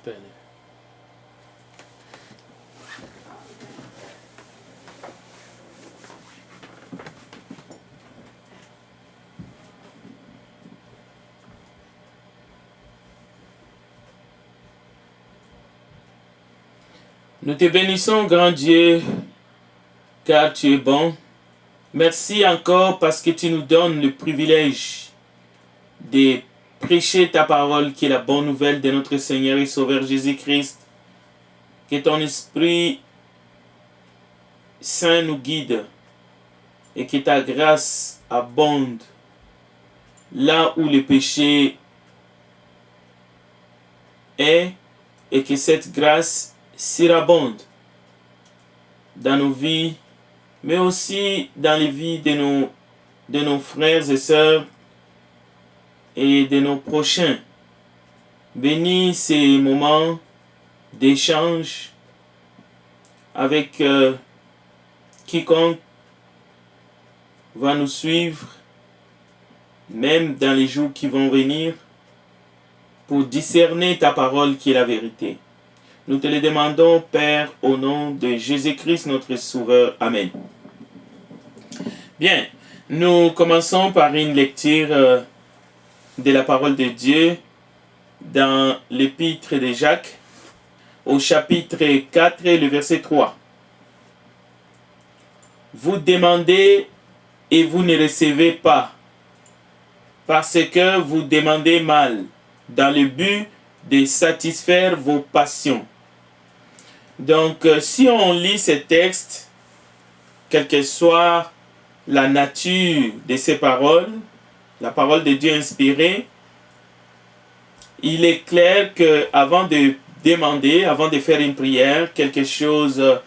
Bene. Nous te bénissons, grand Dieu, car tu es bon. Merci encore parce que tu nous donnes le privilège de prêcher ta parole qui est la bonne nouvelle de notre Seigneur et Sauveur Jésus-Christ. Que ton Esprit Saint nous guide et que ta grâce abonde là où le péché est et que cette grâce surabonde dans nos vies, mais aussi dans les vies de nos frères et sœurs et de nos prochains. Bénis ces moments d'échange avec quiconque va nous suivre, même dans les jours qui vont venir, pour discerner ta parole qui est la vérité. Nous te le demandons, Père, au nom de Jésus-Christ, notre Sauveur. Amen. Bien, nous commençons par une lecture de la parole de Dieu dans l'épître de Jacques, au chapitre 4, le verset 3. Vous demandez et vous ne recevez pas, parce que vous demandez mal, dans le but de satisfaire vos passions. Donc, si on lit ces textes, quelle que soit la nature de ces paroles, la parole de Dieu inspirée, il est clair qu'avant de demander, avant de faire une prière, quelque chose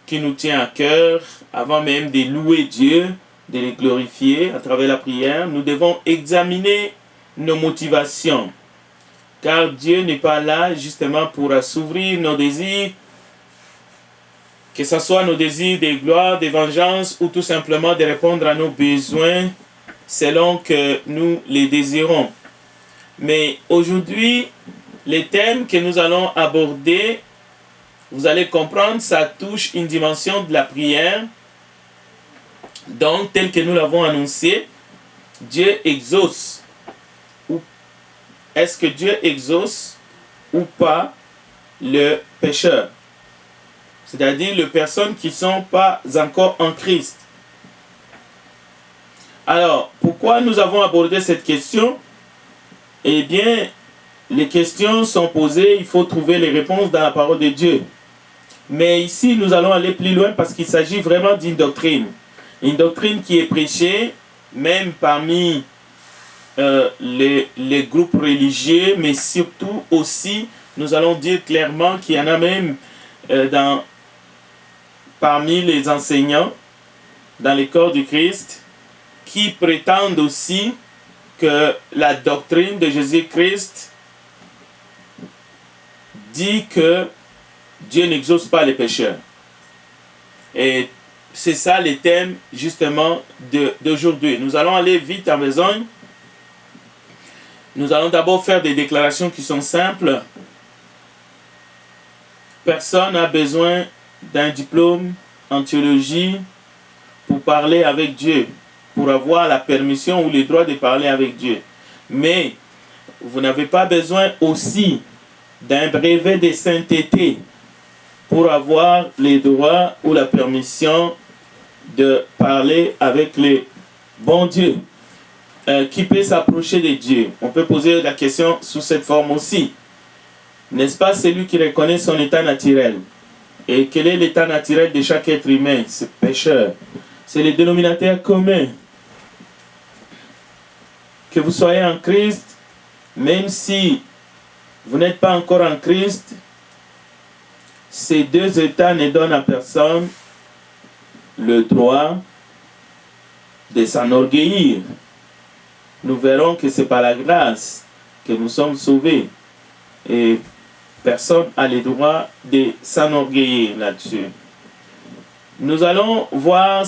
qui nous tient à cœur, avant même de louer Dieu, de le glorifier à travers la prière, nous devons examiner nos motivations. Car Dieu n'est pas là justement pour assouvir nos désirs, que ce soit nos désirs de gloire, de vengeance ou tout simplement de répondre à nos besoins selon que nous les désirons. Mais aujourd'hui, les thèmes que nous allons aborder, vous allez comprendre, ça touche une dimension de la prière. Donc, tel que nous l'avons annoncé, Dieu exauce. Est-ce que Dieu exauce ou pas le pécheur? C'est-à-dire les personnes qui ne sont pas encore en Christ. Alors, pourquoi nous avons abordé cette question? Eh bien, les questions sont posées, il faut trouver les réponses dans la parole de Dieu. Mais ici, nous allons aller plus loin parce qu'il s'agit vraiment d'une doctrine. Une doctrine qui est prêchée, même parmi les groupes religieux, mais surtout aussi, nous allons dire clairement qu'il y en a même parmi les enseignants dans les corps du Christ qui prétendent aussi que la doctrine de Jésus-Christ dit que Dieu n'exauce pas les pécheurs. Et c'est ça les thèmes justement d'aujourd'hui. Nous allons aller vite en besogne. Nous allons d'abord faire des déclarations qui sont simples. Personne n'a besoin d'un diplôme en théologie pour parler avec Dieu, pour avoir la permission ou le droit de parler avec Dieu. Mais vous n'avez pas besoin aussi d'un brevet de sainteté pour avoir les droits ou la permission de parler avec le bon Dieu. Qui peut s'approcher de Dieu? On peut poser la question sous cette forme aussi. N'est-ce pas celui qui reconnaît son état naturel? Et quel est l'état naturel de chaque être humain? C'est pécheur. C'est le dénominateur commun. Que vous soyez en Christ, même si vous n'êtes pas encore en Christ, ces deux états ne donnent à personne le droit de s'enorgueillir. Nous verrons que c'est par la grâce que nous sommes sauvés. Et personne n'a le droit de s'enorgueillir là-dessus. Nous allons voir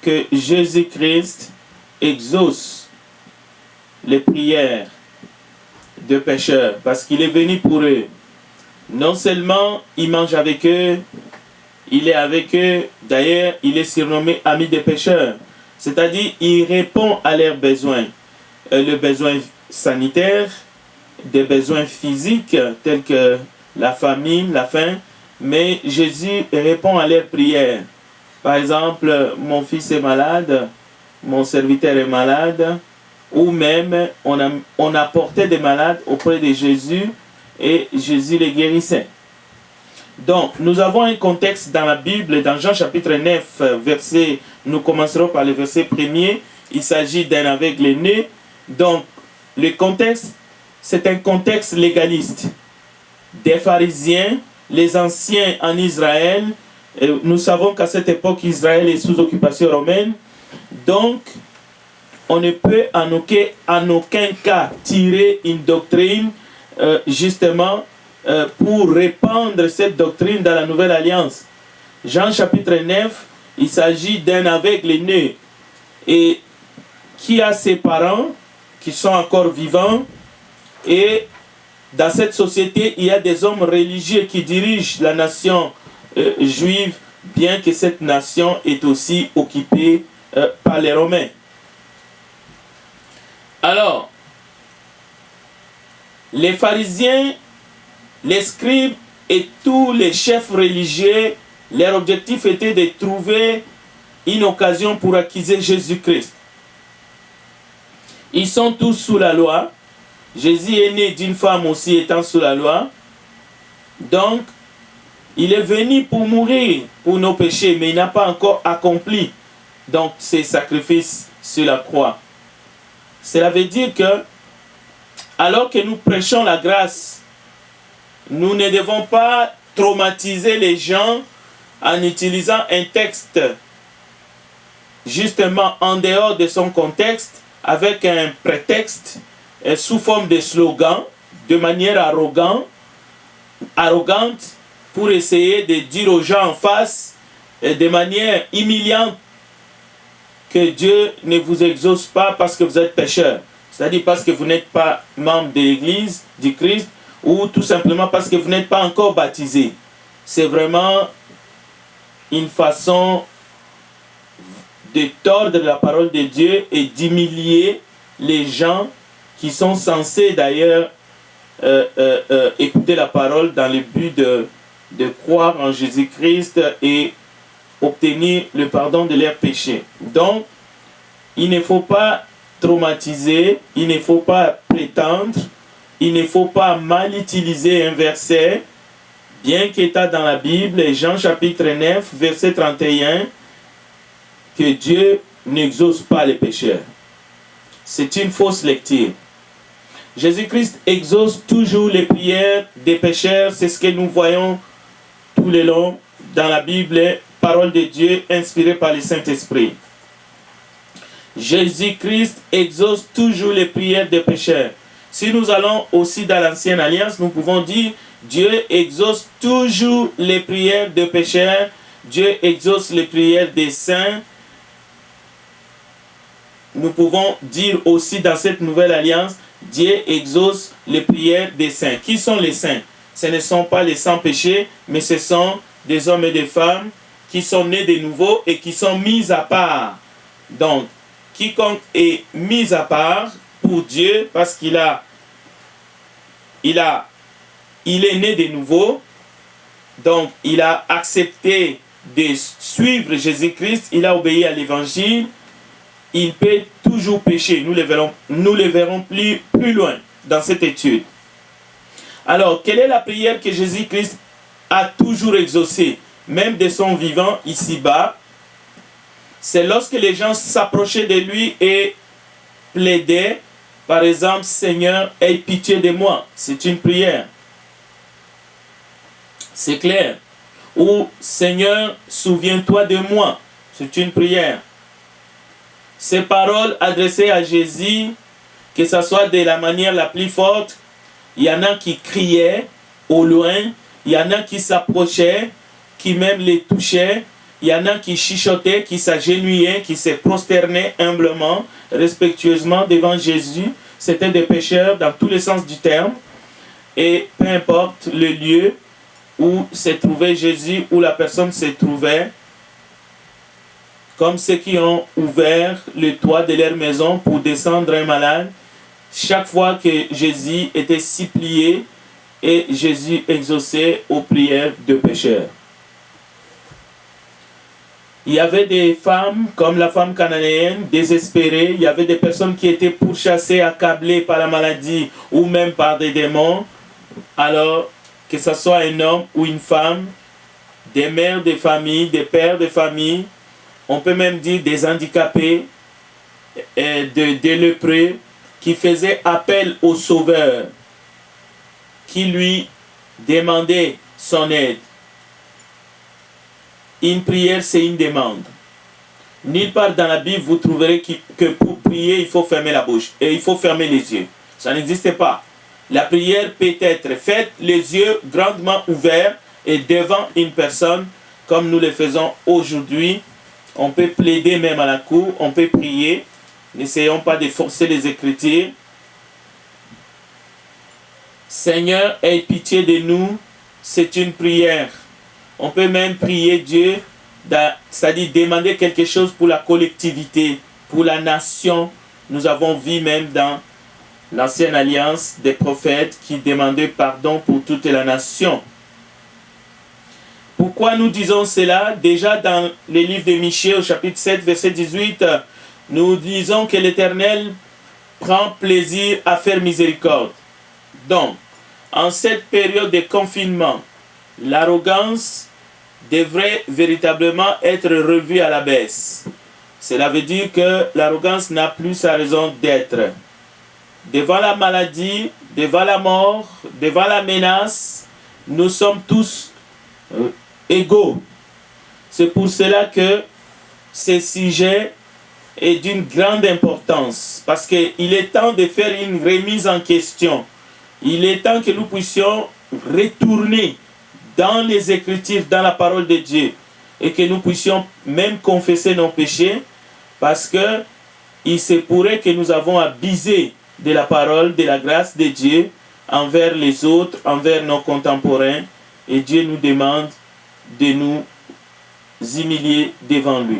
que Jésus-Christ exauce les prières de pécheurs parce qu'il est venu pour eux. Non seulement il mange avec eux, il est avec eux, d'ailleurs, il est surnommé ami des pécheurs. C'est-à-dire, il répond à leurs besoins. Le besoin sanitaire, des besoins physiques tels que la famine, la faim, mais Jésus répond à leurs prières. Par exemple, mon fils est malade, mon serviteur est malade, ou même on apportait des malades auprès de Jésus et Jésus les guérissait. Donc, nous avons un contexte dans la Bible, dans Jean chapitre 9, verset, nous commencerons par le verset premier. Il s'agit d'un aveugle-né. Donc, le contexte, c'est un contexte légaliste. Des pharisiens, les anciens en Israël, nous savons qu'à cette époque, Israël est sous occupation romaine. Donc, on ne peut en aucun cas tirer une doctrine, justement, pour répandre cette doctrine dans la Nouvelle Alliance. Jean chapitre 9, il s'agit d'un aveugle-né et qui a ses parents qui sont encore vivants, et dans cette société, il y a des hommes religieux qui dirigent la nation juive, bien que cette nation est aussi occupée par les Romains. Alors, les pharisiens, les scribes et tous les chefs religieux, leur objectif était de trouver une occasion pour accuser Jésus-Christ. Ils sont tous sous la loi. Jésus est né d'une femme aussi étant sous la loi. Donc, il est venu pour mourir pour nos péchés, mais il n'a pas encore accompli donc ses sacrifices sur la croix. Cela veut dire que, alors que nous prêchons la grâce, nous ne devons pas traumatiser les gens en utilisant un texte justement en dehors de son contexte, avec un prétexte sous forme de slogan, de manière arrogante, pour essayer de dire aux gens en face, de manière humiliante, que Dieu ne vous exauce pas parce que vous êtes pécheur. C'est-à-dire parce que vous n'êtes pas membre de l'Église, du Christ, ou tout simplement parce que vous n'êtes pas encore baptisé. C'est vraiment une façon de tordre la parole de Dieu et d'humilier les gens qui sont censés d'ailleurs écouter la parole dans le but de croire en Jésus-Christ et obtenir le pardon de leurs péchés. Donc, il ne faut pas traumatiser, il ne faut pas prétendre, il ne faut pas mal utiliser un verset, bien qu'il est dans la Bible, Jean chapitre 9, verset 31, que Dieu n'exauce pas les pécheurs. C'est une fausse lecture. Jésus-Christ exauce toujours les prières des pécheurs, c'est ce que nous voyons tout le long dans la Bible, parole de Dieu inspirée par le Saint-Esprit. Jésus-Christ exauce toujours les prières des pécheurs. Si nous allons aussi dans l'Ancienne Alliance, nous pouvons dire Dieu exauce toujours les prières des pécheurs, Dieu exauce les prières des saints. Nous pouvons dire aussi dans cette Nouvelle Alliance, Dieu exauce les prières des saints. Qui sont les saints? Ce ne sont pas les sans péché, mais ce sont des hommes et des femmes qui sont nés de nouveau et qui sont mis à part. Donc, quiconque est mis à part pour Dieu parce qu'il est né de nouveau, donc il a accepté de suivre Jésus-Christ, il a obéi à l'évangile, il peut toujours pécher. Nous le verrons plus loin dans cette étude. Alors, quelle est la prière que Jésus-Christ a toujours exaucée, même de son vivant ici-bas? C'est lorsque les gens s'approchaient de lui et plaidaient, par exemple, Seigneur, aie pitié de moi. C'est une prière. C'est clair. Ou Seigneur, souviens-toi de moi. C'est une prière. Ces paroles adressées à Jésus, que ce soit de la manière la plus forte, il y en a qui criaient au loin, il y en a qui s'approchaient, qui même les touchaient, il y en a qui chuchotaient, qui s'agenouillaient, qui se prosternaient humblement, respectueusement devant Jésus. C'était des pécheurs dans tous les sens du terme. Et peu importe le lieu où se trouvait Jésus, où la personne se trouvait, comme ceux qui ont ouvert le toit de leur maison pour descendre un malade, chaque fois que Jésus était supplié et Jésus exauçait aux prières de pécheurs. Il y avait des femmes, comme la femme cananéenne, désespérées. Il y avait des personnes qui étaient pourchassées, accablées par la maladie ou même par des démons. Alors, que ce soit un homme ou une femme, des mères de famille, des pères de famille, on peut même dire des handicapés, des lépreux, qui faisaient appel au Sauveur, qui lui demandait son aide. Une prière, c'est une demande. Nulle part dans la Bible, vous trouverez que pour prier, il faut fermer la bouche et il faut fermer les yeux. Ça n'existe pas. La prière peut être faite, les yeux grandement ouverts et devant une personne, comme nous le faisons aujourd'hui. On peut plaider même à la cour, on peut prier. N'essayons pas de forcer les Écritures. Seigneur, aie pitié de nous, c'est une prière. On peut même prier Dieu, c'est-à-dire demander quelque chose pour la collectivité, pour la nation. Nous avons vu même dans l'Ancienne Alliance des prophètes qui demandaient pardon pour toute la nation. Pourquoi nous disons cela? Déjà dans le livre de Michée au chapitre 7, verset 18, nous disons que l'Éternel prend plaisir à faire miséricorde. Donc, en cette période de confinement, l'arrogance devrait véritablement être revue à la baisse. Cela veut dire que l'arrogance n'a plus sa raison d'être. Devant la maladie, devant la mort, devant la menace, nous sommes tous égaux. C'est pour cela que ce sujet est d'une grande importance, parce qu'il est temps de faire une remise en question. Il est temps que nous puissions retourner dans les Écritures, dans la parole de Dieu, et que nous puissions même confesser nos péchés, parce que il se pourrait que nous avons abusé de la parole, de la grâce de Dieu envers les autres, envers nos contemporains, et Dieu nous demande de nous humilier devant lui.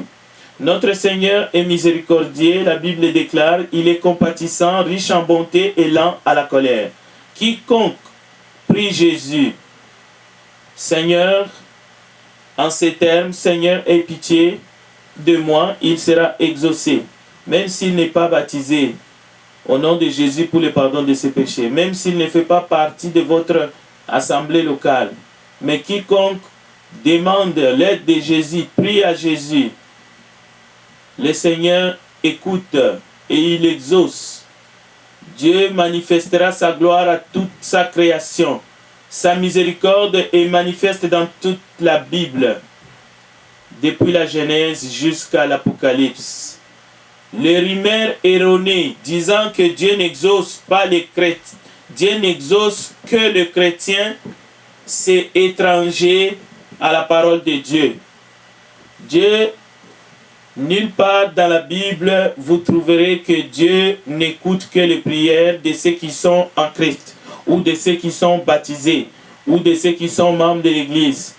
Notre Seigneur est miséricordieux, la Bible déclare, il est compatissant, riche en bonté et lent à la colère. Quiconque prie Jésus, Seigneur, en ces termes, Seigneur, aie pitié de moi, il sera exaucé, même s'il n'est pas baptisé au nom de Jésus pour le pardon de ses péchés, même s'il ne fait pas partie de votre assemblée locale. Mais quiconque demande l'aide de Jésus, prie à Jésus, le Seigneur écoute et il exauce. Dieu manifestera sa gloire à toute sa création. Sa miséricorde est manifeste dans toute la Bible, depuis la Genèse jusqu'à l'Apocalypse. Les rumeurs erronées disant que Dieu n'exauce pas les chrétiens, Dieu n'exauce que le chrétien, c'est étranger à la parole de Dieu. Dieu, nulle part dans la Bible, vous trouverez que Dieu n'écoute que les prières de ceux qui sont en Christ, ou de ceux qui sont baptisés, ou de ceux qui sont membres de l'Église.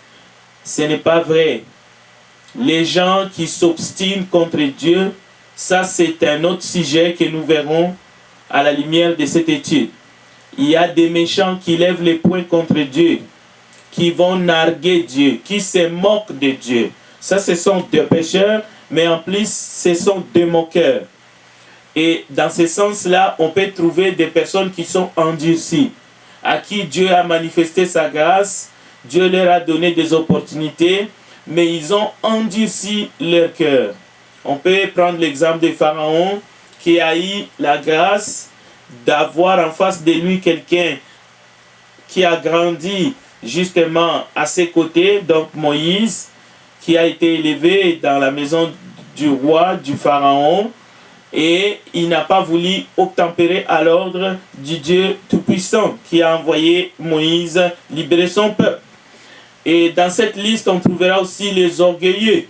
Ce n'est pas vrai. Les gens qui s'obstinent contre Dieu, ça c'est un autre sujet que nous verrons à la lumière de cette étude. Il y a des méchants qui lèvent les poings contre Dieu, qui vont narguer Dieu, qui se moquent de Dieu. Ça, ce sont des pécheurs, mais en plus, ce sont des moqueurs. Et dans ce sens-là, on peut trouver des personnes qui sont endurcies, à qui Dieu a manifesté sa grâce, Dieu leur a donné des opportunités, mais ils ont endurci leur cœur. On peut prendre l'exemple de Pharaon, qui a eu la grâce d'avoir en face de lui quelqu'un qui a grandi justement à ses côtés, donc Moïse, qui a été élevé dans la maison du roi, du Pharaon, et il n'a pas voulu obtempérer à l'ordre du Dieu Tout-Puissant qui a envoyé Moïse libérer son peuple. Et dans cette liste, on trouvera aussi les orgueilleux.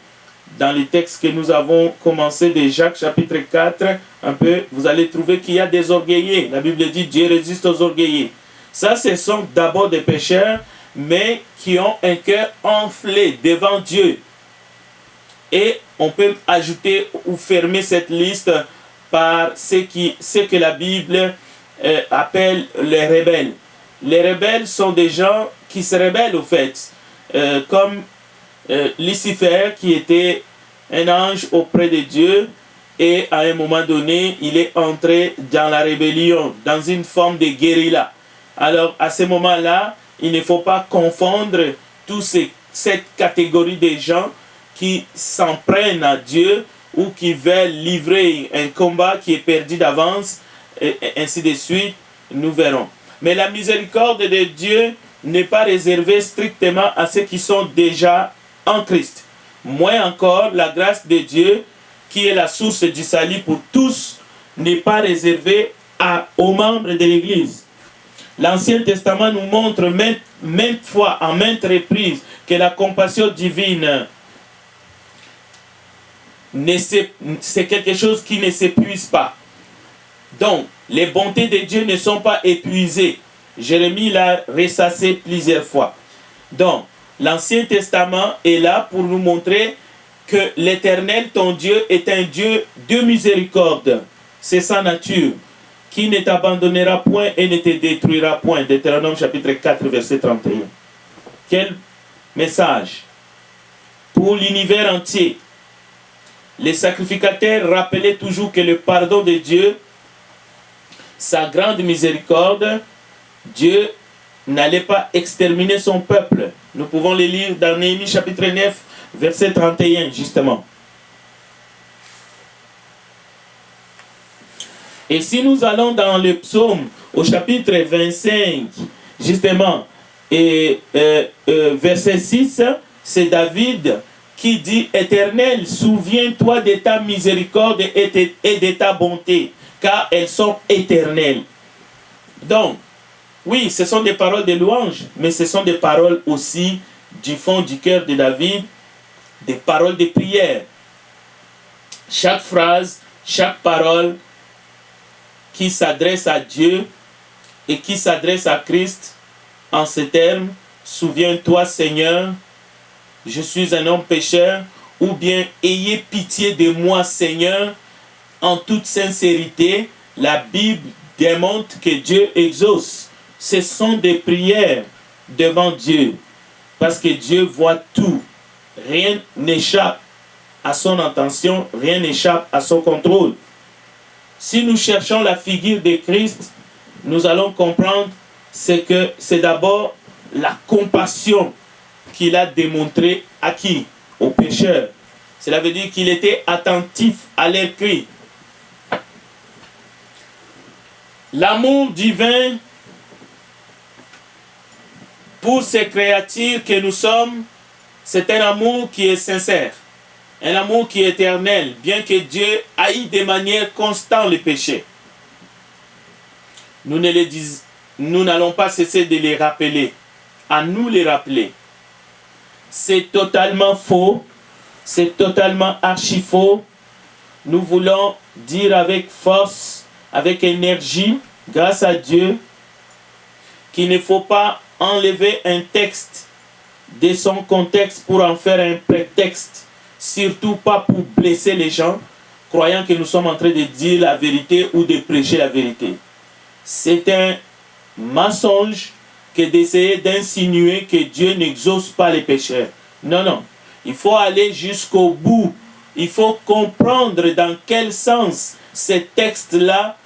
Dans les textes que nous avons commencé de Jacques chapitre 4, un peu, vous allez trouver qu'il y a des orgueilleux. La Bible dit Dieu résiste aux orgueilleux. Ça, ce sont d'abord des pécheurs, mais qui ont un cœur enflé devant Dieu. Et on peut ajouter ou fermer cette liste par ce que la Bible appelle les rebelles. Les rebelles sont des gens qui se rebellent au fait, comme Lucifer qui était un ange auprès de Dieu et à un moment donné, il est entré dans la rébellion, dans une forme de guérilla. Alors à ce moment-là, il ne faut pas confondre cette catégorie de gens qui s'en prennent à Dieu ou qui veulent livrer un combat qui est perdu d'avance, et ainsi de suite, nous verrons. Mais la miséricorde de Dieu n'est pas réservée strictement à ceux qui sont déjà en Christ. Moins encore, la grâce de Dieu, qui est la source du salut pour tous, n'est pas réservée aux membres de l'Église. L'Ancien Testament nous montre maintes fois, en maintes reprises, que la compassion divine, c'est quelque chose qui ne s'épuise pas. Donc, les bontés de Dieu ne sont pas épuisées. Jérémie l'a ressassé plusieurs fois. Donc, l'Ancien Testament est là pour nous montrer que l'Éternel, ton Dieu, est un Dieu de miséricorde. C'est sa nature, qui ne t'abandonnera point et ne te détruira point. Deutéronome chapitre 4, verset 31. Quel message pour l'univers entier. Les sacrificateurs rappelaient toujours que le pardon de Dieu, sa grande miséricorde, Dieu n'allait pas exterminer son peuple. Nous pouvons les lire dans Néhémie chapitre 9, verset 31, justement. Et si nous allons dans le psaume, au chapitre 25, justement, et verset 6, c'est David qui dit « Éternel, souviens-toi de ta miséricorde et de ta bonté, car elles sont éternelles. » Donc, oui, ce sont des paroles de louange, mais ce sont des paroles aussi du fond du cœur de David, des paroles de prière. Chaque phrase, chaque parole qui s'adresse à Dieu et qui s'adresse à Christ en ces termes, « Souviens-toi Seigneur, je suis un homme pécheur » ou bien « Ayez pitié de moi Seigneur » en toute sincérité, la Bible démontre que Dieu exauce. Ce sont des prières devant Dieu parce que Dieu voit tout. Rien n'échappe à son intention, rien n'échappe à son contrôle. Si nous cherchons la figure de Christ, nous allons comprendre que c'est d'abord la compassion qu'il a démontrée à qui? Aux pécheurs. Cela veut dire qu'il était attentif à leurs cris. L'amour divin pour ces créatures que nous sommes, c'est un amour qui est sincère, un amour qui est éternel, bien que Dieu haït de manière constante le péché. Nous n'allons pas cesser de les rappeler, à nous les rappeler. C'est totalement faux, c'est totalement archi faux. Nous voulons dire avec force, avec énergie, grâce à Dieu, qu'il ne faut pas enlever un texte de son contexte pour en faire un prétexte, surtout pas pour blesser les gens, croyant que nous sommes en train de dire la vérité ou de prêcher la vérité. C'est un mensonge que d'essayer d'insinuer que Dieu n'exauce pas les pécheurs. Non, non. Il faut aller jusqu'au bout. Il faut comprendre dans quel sens ces textes-là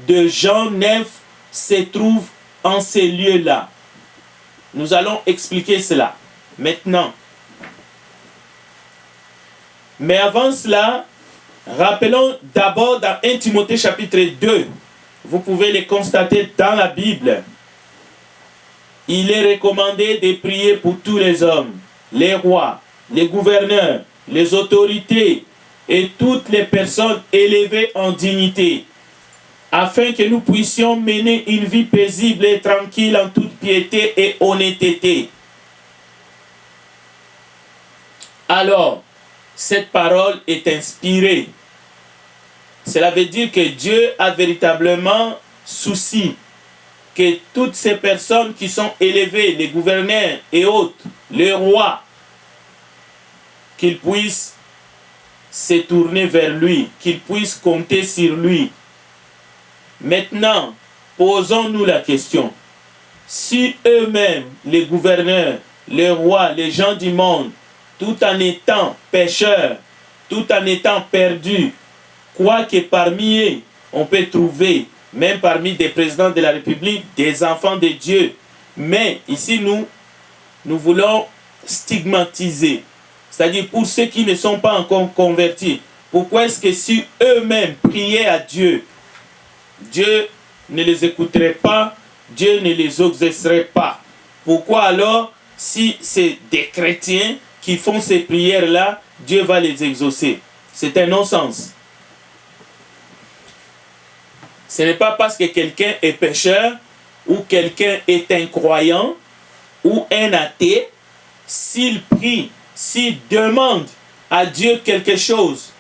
de Jean 9 se trouvent en ces lieux-là. Nous allons expliquer cela maintenant. Mais avant cela, rappelons d'abord dans 1 Timothée chapitre 2, vous pouvez le constater dans la Bible. Il est recommandé de prier pour tous les hommes, les rois, les gouverneurs, les autorités et toutes les personnes élevées en dignité, afin que nous puissions mener une vie paisible et tranquille en toute piété et honnêteté. Alors, cette parole est inspirée. Cela veut dire que Dieu a véritablement souci que toutes ces personnes qui sont élevées, les gouverneurs et autres, les rois, qu'ils puissent se tourner vers lui, qu'ils puissent compter sur lui. Maintenant, posons-nous la question. Si eux-mêmes, les gouverneurs, les rois, les gens du monde, tout en étant pécheurs, tout en étant perdus, quoique parmi eux, on peut trouver, même parmi des présidents de la République, des enfants de Dieu. Mais ici, nous voulons stigmatiser. C'est-à-dire pour ceux qui ne sont pas encore convertis. Pourquoi est-ce que si eux-mêmes priaient à Dieu, Dieu ne les écouterait pas, Dieu ne les exaucerait pas? Pourquoi alors, si c'est des chrétiens qui font ces prières-là, Dieu va les exaucer? C'est un non-sens. Ce n'est pas parce que quelqu'un est pécheur ou quelqu'un est incroyant ou un athée, s'il prie, s'il demande à Dieu quelque chose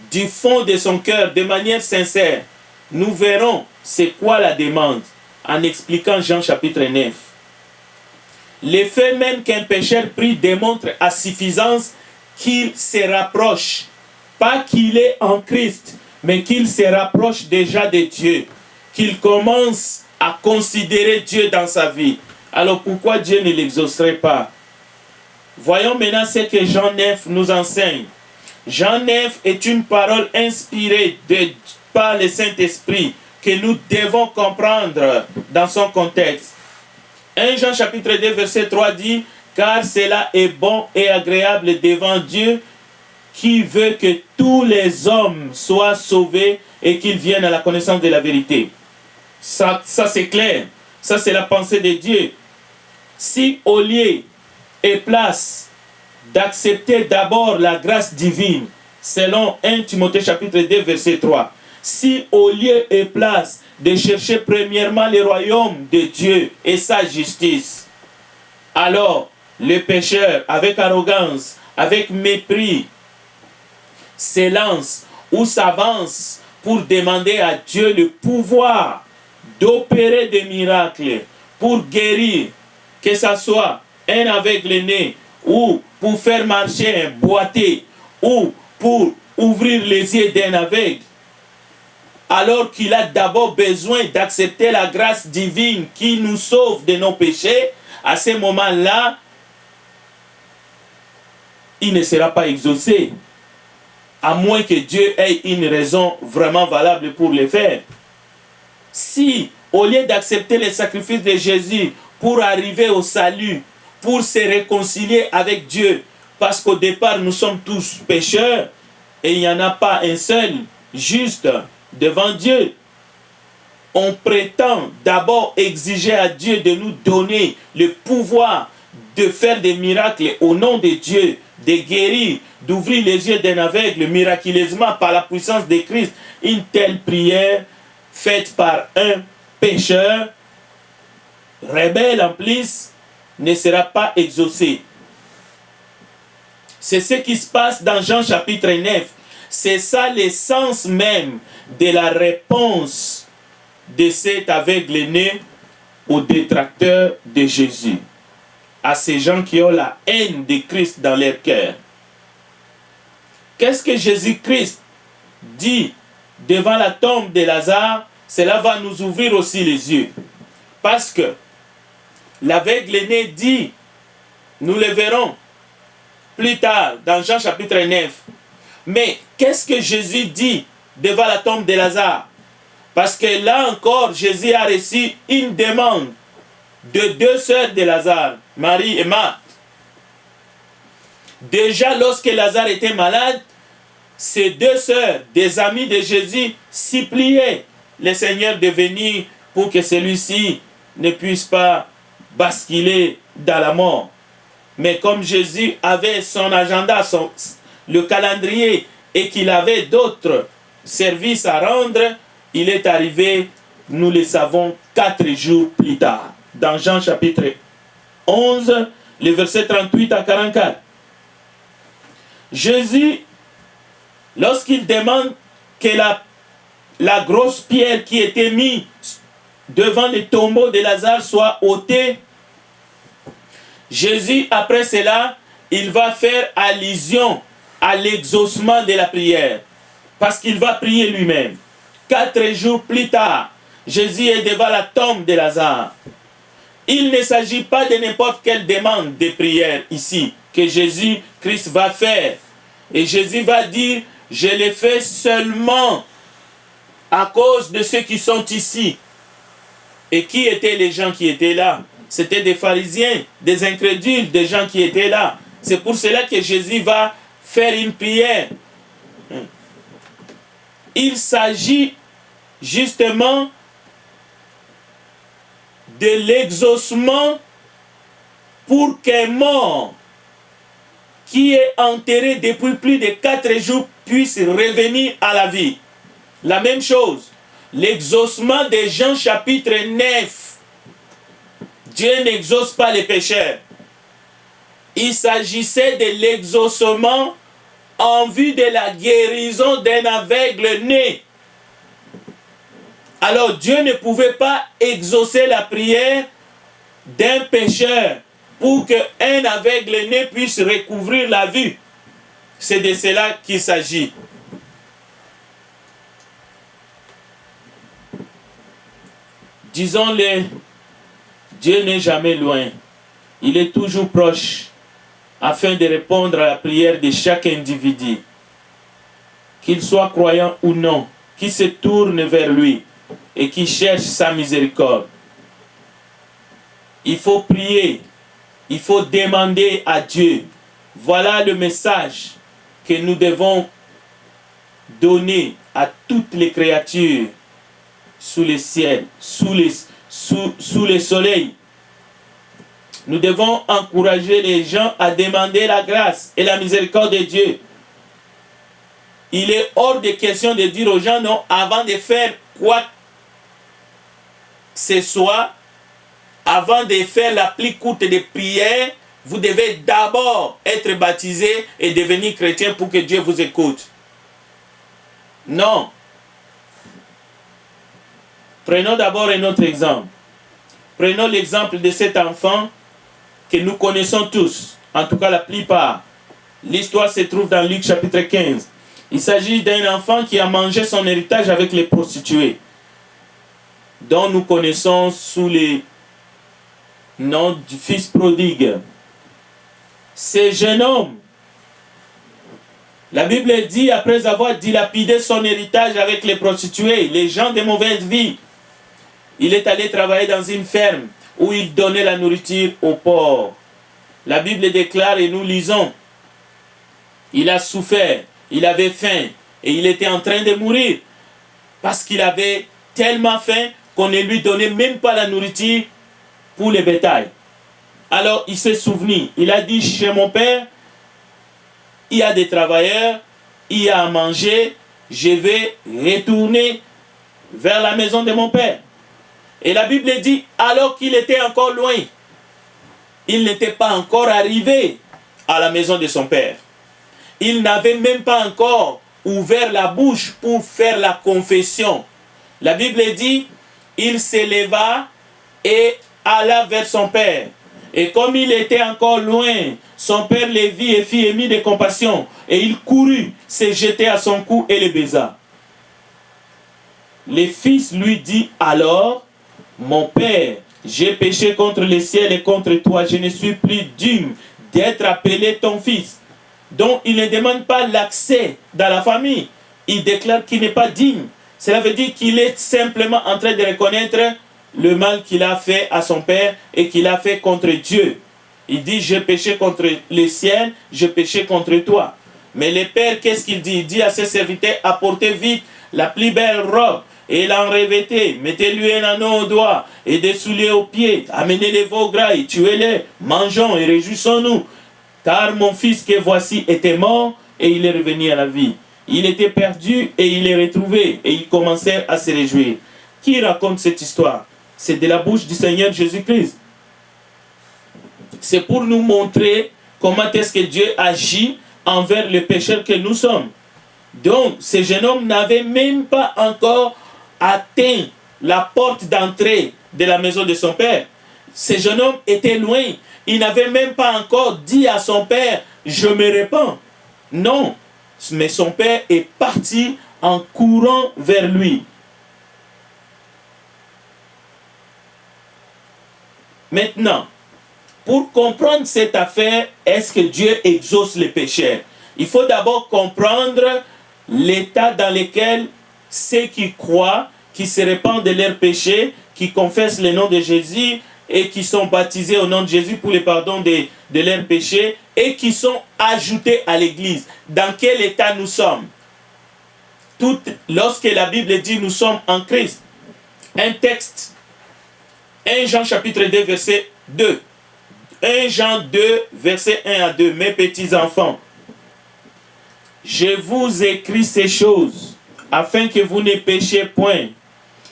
du fond de son cœur, de manière sincère, nous verrons c'est quoi la demande en expliquant Jean chapitre 9. Le fait même qu'un pécheur prie démontre à suffisance qu'il se rapproche, pas qu'il est en Christ, mais qu'il se rapproche déjà de Dieu, qu'il commence à considérer Dieu dans sa vie. Alors pourquoi Dieu ne l'exaucerait pas? Voyons maintenant ce que Jean 9 nous enseigne. Jean 9 est une parole inspirée par le Saint-Esprit que nous devons comprendre dans son contexte. 1 Jean chapitre 2 verset 3 dit « Car cela est bon et agréable devant Dieu qui veut que tous les hommes soient sauvés et qu'ils viennent à la connaissance de la vérité. » Ça c'est clair. Ça c'est la pensée de Dieu. Si au lieu et place d'accepter d'abord la grâce divine, selon 1 Timothée chapitre 2 verset 3, si au lieu et place de chercher premièrement le royaume de Dieu et sa justice, alors le pécheur avec arrogance, avec mépris, s'élance ou s'avance pour demander à Dieu le pouvoir d'opérer des miracles pour guérir, que ce soit un aveugle-né ou pour faire marcher un boité ou pour ouvrir les yeux d'un aveugle, alors qu'il a d'abord besoin d'accepter la grâce divine qui nous sauve de nos péchés, à ce moment-là, il ne sera pas exaucé, à moins que Dieu ait une raison vraiment valable pour le faire. Si, au lieu d'accepter le sacrifice de Jésus pour arriver au salut, pour se réconcilier avec Dieu, parce qu'au départ nous sommes tous pécheurs et il n'y en a pas un seul juste devant Dieu, on prétend d'abord exiger à Dieu de nous donner le pouvoir de faire des miracles au nom de Dieu, de guérir, d'ouvrir les yeux d'un aveugle miraculeusement par la puissance de Christ. Une telle prière faite par un pécheur rebelle en plus ne sera pas exaucée. C'est ce qui se passe dans Jean chapitre 9. C'est ça l'essence même de la réponse de cet aveugle-né aux détracteurs de Jésus, à ces gens qui ont la haine de Christ dans leur cœur. Qu'est-ce que Jésus-Christ dit devant la tombe de Lazare? Cela va nous ouvrir aussi les yeux. Parce que l'aveugle-né dit, nous le verrons plus tard dans Jean chapitre 9. Mais qu'est-ce que Jésus dit devant la tombe de Lazare? Parce que là encore, Jésus a reçu une demande de deux sœurs de Lazare, Marie et Marthe. Déjà, lorsque Lazare était malade, ces deux sœurs, des amis de Jésus, suppliaient le Seigneur de venir pour que celui-ci ne puisse pas basculer dans la mort. Mais comme Jésus avait son agenda, le calendrier, et qu'il avait d'autres services à rendre, il est arrivé, nous le savons, 4 jours plus tard. Dans Jean chapitre 11, les versets 38 à 44. Jésus, lorsqu'il demande que la grosse pierre qui était mise devant le tombeau de Lazare soit ôté, Jésus, après cela, il va faire allusion à l'exaucement de la prière. Parce qu'il va prier lui-même. 4 jours plus tard, Jésus est devant la tombe de Lazare. Il ne s'agit pas de n'importe quelle demande de prière ici que Jésus-Christ va faire. Et Jésus va dire, je l'ai fait seulement à cause de ceux qui sont ici. Et qui étaient les gens qui étaient là? C'était des pharisiens, des incrédules, des gens qui étaient là. C'est pour cela que Jésus va faire une prière. Il s'agit justement de l'exaucement pour qu'un mort qui est enterré depuis plus de 4 jours puisse revenir à la vie. La même chose, l'exaucement de Jean chapitre 9. Dieu n'exauce pas les pécheurs. Il s'agissait de l'exaucement en vue de la guérison d'un aveugle né. Alors Dieu ne pouvait pas exaucer la prière d'un pécheur pour qu'un aveugle né puisse recouvrir la vue. C'est de cela qu'il s'agit. Disons-le, Dieu n'est jamais loin. Il est toujours proche afin de répondre à la prière de chaque individu. Qu'il soit croyant ou non, qui se tourne vers lui et qui cherche sa miséricorde. Il faut prier, il faut demander à Dieu. Voilà le message que nous devons donner à toutes les créatures sous le ciel, sous le soleil. Nous devons encourager les gens à demander la grâce et la miséricorde de Dieu. Il est hors de question de dire aux gens non, avant de faire quoi que ce soit, avant de faire la plus courte des prières, vous devez d'abord être baptisé et devenir chrétien pour que Dieu vous écoute. Non. Prenons d'abord un autre exemple. Prenons l'exemple de cet enfant que nous connaissons tous, en tout cas la plupart. L'histoire se trouve dans Luc chapitre 15. Il s'agit d'un enfant qui a mangé son héritage avec les prostituées, dont nous connaissons sous le nom du fils prodigue. Ce jeune homme, la Bible dit, après avoir dilapidé son héritage avec les prostituées, les gens de mauvaise vie, il est allé travailler dans une ferme où il donnait la nourriture aux pauvres. La Bible déclare, et nous lisons, il a souffert, il avait faim, et il était en train de mourir, parce qu'il avait tellement faim qu'on ne lui donnait même pas la nourriture pour les bétails. Alors il s'est souvenu, il a dit, chez mon père, il y a des travailleurs, il y a à manger, je vais retourner vers la maison de mon père. Et la Bible dit, alors qu'il était encore loin, il n'était pas encore arrivé à la maison de son père. Il n'avait même pas encore ouvert la bouche pour faire la confession. La Bible dit, il s'éleva et alla vers son père. Et comme il était encore loin, son père le vit et fit ému de compassion. Et il courut, se jeter à son cou et le baisa. Le fils lui dit alors, mon père, j'ai péché contre le ciel et contre toi, je ne suis plus digne d'être appelé ton fils. Donc il ne demande pas l'accès dans la famille, il déclare qu'il n'est pas digne. Cela veut dire qu'il est simplement en train de reconnaître le mal qu'il a fait à son père et qu'il a fait contre Dieu. Il dit, j'ai péché contre le ciel, j'ai péché contre toi. Mais le père, qu'est-ce qu'il dit? Il dit à ses serviteurs, apportez vite la plus belle robe et l'enrevêtez, mettez-lui un anneau au doigt et des souliers aux pieds, amenez les veaux gras et tuez-les, mangeons et réjouissons-nous. Car mon fils que voici était mort et il est revenu à la vie. Il était perdu et il est retrouvé et ils commencèrent à se réjouir. Qui raconte cette histoire? C'est de la bouche du Seigneur Jésus-Christ. C'est pour nous montrer comment est-ce que Dieu agit envers les pécheurs que nous sommes. Donc, ce jeune homme n'avait même pas encore atteint la porte d'entrée de la maison de son père. Ce jeune homme était loin. Il n'avait même pas encore dit à son père, je me répands. Non, mais son père est parti en courant vers lui. Maintenant, pour comprendre cette affaire, est-ce que Dieu exauce les pécheurs? Il faut d'abord comprendre l'état dans lequel ceux qui croient, qui se répandent de leurs péchés, qui confessent le nom de Jésus et qui sont baptisés au nom de Jésus pour le pardon de leurs péchés et qui sont ajoutés à l'Église. Dans quel état nous sommes? Lorsque la Bible dit nous sommes en Christ, un texte, 1 Jean chapitre 2 verset 2. 1 Jean 2 verset 1 à 2. Mes petits enfants, je vous écris ces choses afin que vous ne péchiez point.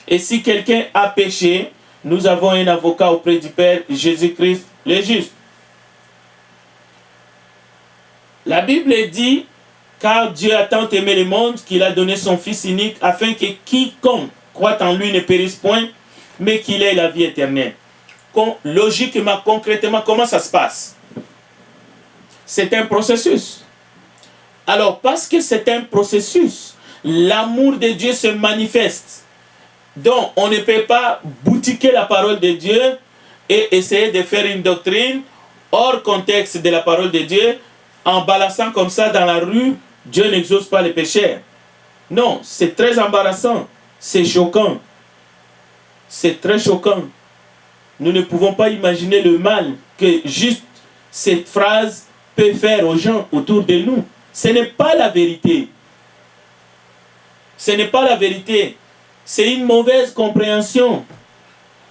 Et si quelqu'un a péché, nous avons un avocat auprès du Père, Jésus-Christ le juste. La Bible dit, car Dieu a tant aimé le monde qu'il a donné son Fils unique afin que quiconque croit en lui ne périsse point, mais qu'il ait la vie éternelle. Logiquement, concrètement, comment ça se passe? C'est un processus. Alors, parce que c'est un processus, l'amour de Dieu se manifeste. Donc, on ne peut pas boutiquer la parole de Dieu et essayer de faire une doctrine hors contexte de la parole de Dieu en balançant comme ça dans la rue, Dieu n'exauce pas les pécheurs. Non, c'est très embarrassant, c'est choquant. C'est très choquant. Nous ne pouvons pas imaginer le mal que juste cette phrase peut faire aux gens autour de nous. Ce n'est pas la vérité. Ce n'est pas la vérité. C'est une mauvaise compréhension.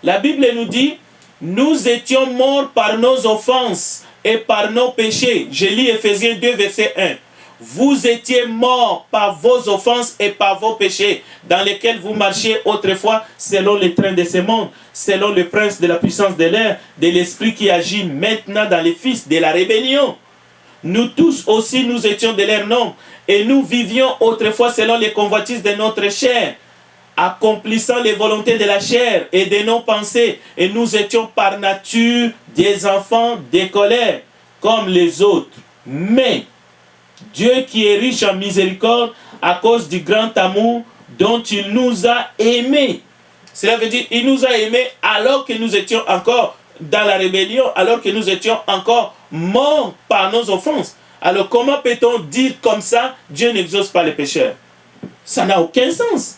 La Bible nous dit, nous étions morts par nos offenses et par nos péchés. Je lis Ephésiens 2, verset 1. Vous étiez morts par vos offenses et par vos péchés, dans lesquels vous marchiez autrefois selon les trains de ce monde, selon le prince de la puissance de l'air, de l'esprit qui agit maintenant dans les fils de la rébellion. Nous tous aussi, nous étions de leur nombre, et nous vivions autrefois selon les convoitises de notre chair, accomplissant les volontés de la chair et de nos pensées, et nous étions par nature des enfants de colère, comme les autres. Mais Dieu qui est riche en miséricorde, à cause du grand amour dont il nous a aimés. Cela veut dire qu'il nous a aimés alors que nous étions encore dans la rébellion, alors que nous étions encore morts par nos offenses. Alors comment peut-on dire comme ça, Dieu n'exauce pas les pécheurs? Ça n'a aucun sens.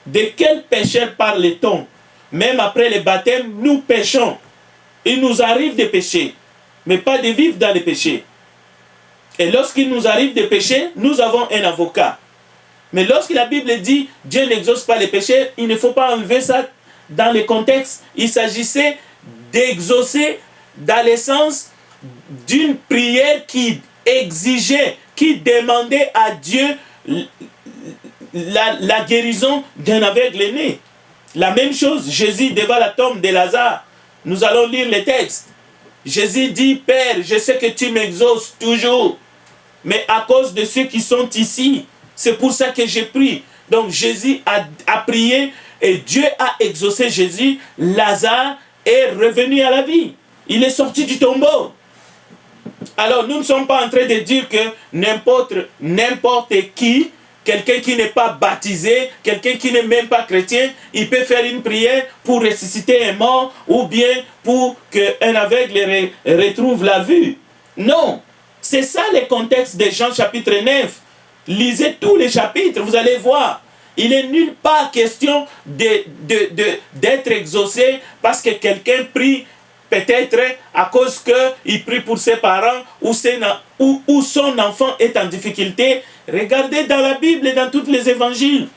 De quel pécheur parle-t-on? Même après le baptême, nous péchons. Il nous arrive de pécher, mais pas de vivre dans le péché. Et lorsqu'il nous arrive de pécher, nous avons un avocat. Mais lorsque la Bible dit Dieu n'exauce pas les péchés, il ne faut pas enlever ça dans le contexte. Il s'agissait d'exaucer dans le sens d'une prière qui exigeait, qui demandait à Dieu la guérison d'un aveugle né. La même chose, Jésus devant la tombe de Lazare. Nous allons lire le texte. Jésus dit, Père, je sais que tu m'exauces toujours, mais à cause de ceux qui sont ici, c'est pour ça que j'ai prie. Donc Jésus a prié et Dieu a exaucé Jésus. Lazare est revenu à la vie. Il est sorti du tombeau. Alors nous ne sommes pas en train de dire que n'importe qui, quelqu'un qui n'est pas baptisé, quelqu'un qui n'est même pas chrétien, il peut faire une prière pour ressusciter un mort ou bien pour qu'un aveugle retrouve la vue. Non, c'est ça le contexte de Jean chapitre 9. Lisez tous les chapitres, vous allez voir. Il n'est nulle part question d'être exaucé parce que quelqu'un prie peut-être à cause qu'il prie pour ses parents ou son enfant est en difficulté. Regardez dans la Bible et dans tous les évangiles,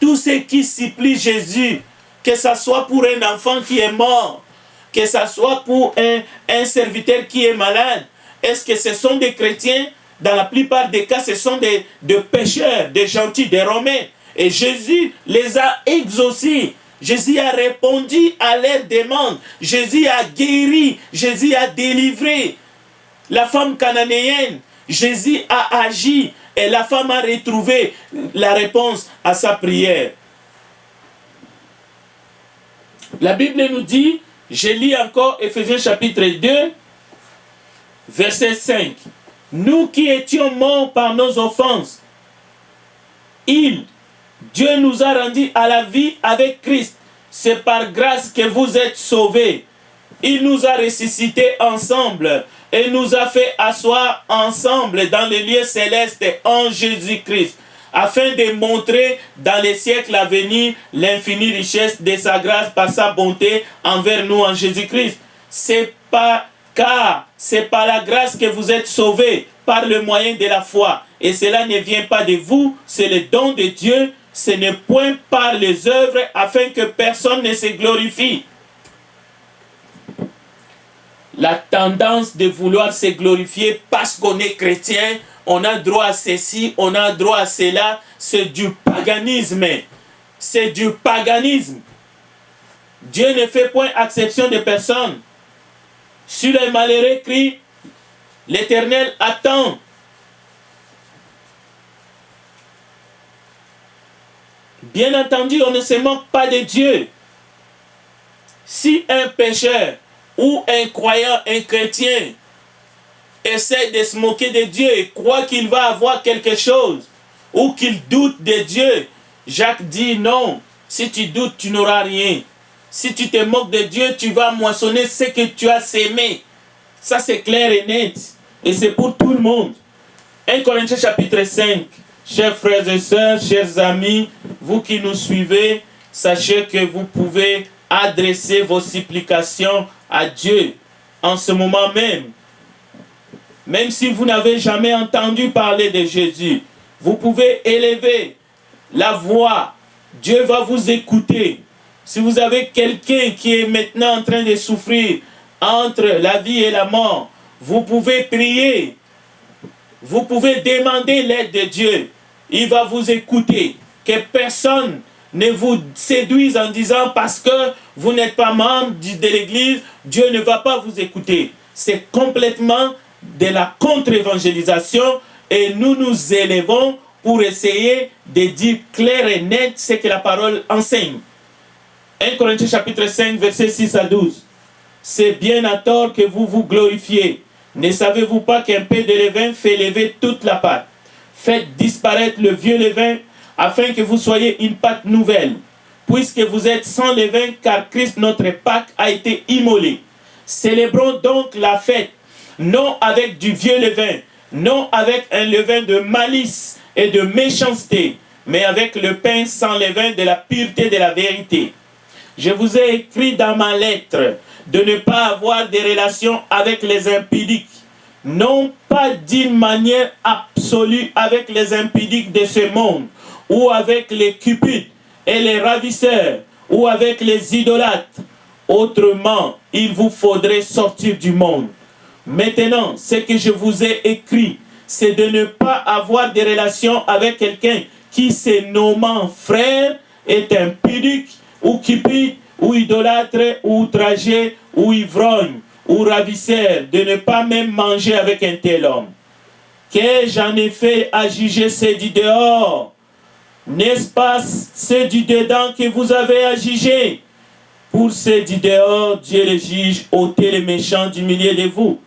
tous ceux qui supplient Jésus, que ce soit pour un enfant qui est mort, que ce soit pour un serviteur qui est malade, est-ce que ce sont des chrétiens? Dans la plupart des cas, ce sont des pécheurs, des gentils, des Romains. Et Jésus les a exaucés. Jésus a répondu à leurs demandes. Jésus a guéri. Jésus a délivré. La femme cananéenne, Jésus a agi. Et la femme a retrouvé la réponse à sa prière. La Bible nous dit, je lis encore Éphésiens chapitre 2, verset 5. Nous qui étions morts par nos offenses, Dieu nous a rendus à la vie avec Christ. C'est par grâce que vous êtes sauvés. Il nous a ressuscités ensemble et nous a fait asseoir ensemble dans les lieux célestes en Jésus-Christ, afin de montrer dans les siècles à venir l'infinie richesse de sa grâce par sa bonté envers nous en Jésus-Christ. C'est par la grâce que vous êtes sauvés par le moyen de la foi. Et cela ne vient pas de vous, c'est le don de Dieu. Ce n'est point par les œuvres afin que personne ne se glorifie. La tendance de vouloir se glorifier parce qu'on est chrétien, on a droit à ceci, on a droit à cela, c'est du paganisme. C'est du paganisme. Dieu ne fait point exception de personne. Sur les malheureux crient, l'Éternel attend. Bien entendu, on ne se moque pas de Dieu. Si un pécheur ou un croyant, un chrétien, essaie de se moquer de Dieu et croit qu'il va avoir quelque chose, ou qu'il doute de Dieu, Jacques dit non, si tu doutes, tu n'auras rien. Si tu te moques de Dieu, tu vas moissonner ce que tu as sémé. Ça c'est clair et net. Et c'est pour tout le monde. 1 Corinthiens chapitre 5. Chers frères et sœurs, chers amis, vous qui nous suivez, sachez que vous pouvez adresser vos supplications à Dieu en ce moment même. Même si vous n'avez jamais entendu parler de Jésus, vous pouvez élever la voix. Dieu va vous écouter. Si vous avez quelqu'un qui est maintenant en train de souffrir entre la vie et la mort, vous pouvez prier. Vous pouvez demander l'aide de Dieu. Il va vous écouter. Que personne ne vous séduise en disant parce que vous n'êtes pas membre de l'église, Dieu ne va pas vous écouter. C'est complètement de la contre-évangélisation et nous nous élevons pour essayer de dire clair et net ce que la parole enseigne. 1 Corinthiens chapitre 5, versets 6 à 12. C'est bien à tort que vous vous glorifiez. Ne savez-vous pas qu'un peu de levain fait lever toute la pâte? Faites disparaître le vieux levain afin que vous soyez une pâte nouvelle, puisque vous êtes sans levain, car Christ notre Pâque a été immolé. Célébrons donc la fête, non avec du vieux levain, non avec un levain de malice et de méchanceté, mais avec le pain sans levain de la pureté de la vérité. Je vous ai écrit dans ma lettre de ne pas avoir des relations avec les impudiques, non pas d'une manière absolue avec les impudiques de ce monde, ou avec les cupides et les ravisseurs, ou avec les idolâtres. Autrement, il vous faudrait sortir du monde. Maintenant, ce que je vous ai écrit, c'est de ne pas avoir des relations avec quelqu'un qui, se nommant frère, est impudique, ou cupide, ou idolâtre, ou outragé, ou ivrogne, ou ravisseur, de ne pas même manger avec un tel homme. Que j'en ai fait à juger ceux du dehors? N'est-ce pas ceux du dedans que vous avez à juger? Pour ceux du dehors, Dieu les juge, ôtez les méchants du milieu de vous.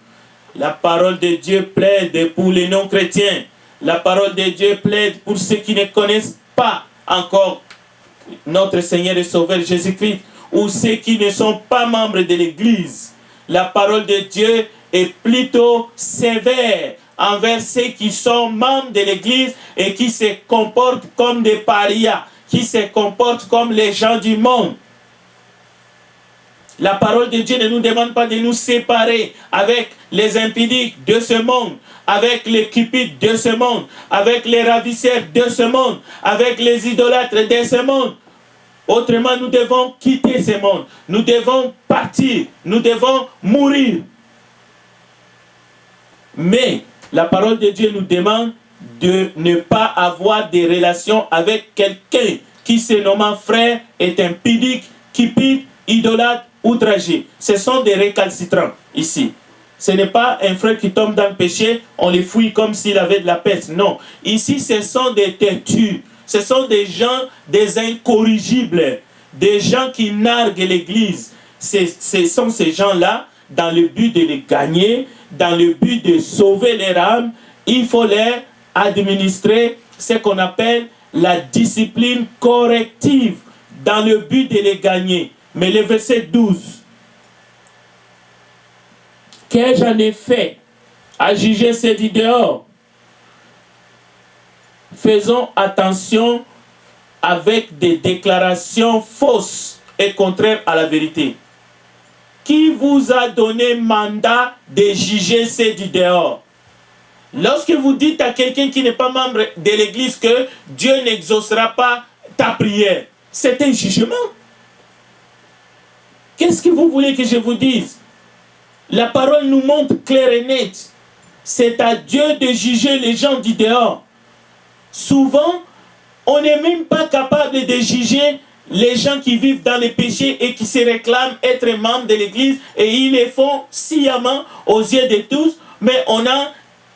La parole de Dieu plaide pour les non-chrétiens. La parole de Dieu plaide pour ceux qui ne connaissent pas encore notre Seigneur et Sauveur Jésus-Christ, ou ceux qui ne sont pas membres de l'Église. La parole de Dieu est plutôt sévère envers ceux qui sont membres de l'Église et qui se comportent comme des parias, qui se comportent comme les gens du monde. La parole de Dieu ne nous demande pas de nous séparer avec les impudiques de ce monde, avec les cupides de ce monde, avec les ravisseurs de ce monde, avec les idolâtres de ce monde. Autrement, nous devons quitter ce monde. Nous devons partir. Nous devons mourir. Mais la parole de Dieu nous demande de ne pas avoir des relations avec quelqu'un qui, se nommant frère, est impudique, cupide, idolâtre, outragé. Ce sont des récalcitrants ici. Ce n'est pas un frère qui tombe dans le péché, on les fouille comme s'il avait de la peste. Non. Ici, ce sont des têtus. Ce sont des gens, des incorrigibles, des gens qui narguent l'Église, ce sont ces gens-là, dans le but de les gagner, dans le but de sauver leur âme, il faut leur administrer ce qu'on appelle la discipline corrective, dans le but de les gagner. Mais le verset 12, qu'ai-je en effet à juger ces dit dehors? Faisons attention avec des déclarations fausses et contraires à la vérité. Qui vous a donné mandat de juger ces du dehors? Lorsque vous dites à quelqu'un qui n'est pas membre de l'Église que Dieu n'exaucera pas ta prière, c'est un jugement. Qu'est-ce que vous voulez que je vous dise? La parole nous montre clair et net. C'est à Dieu de juger les gens du dehors. Souvent, on n'est même pas capable de juger les gens qui vivent dans les péchés et qui se réclament être membres de l'Église, et ils le font sciemment aux yeux de tous, mais on a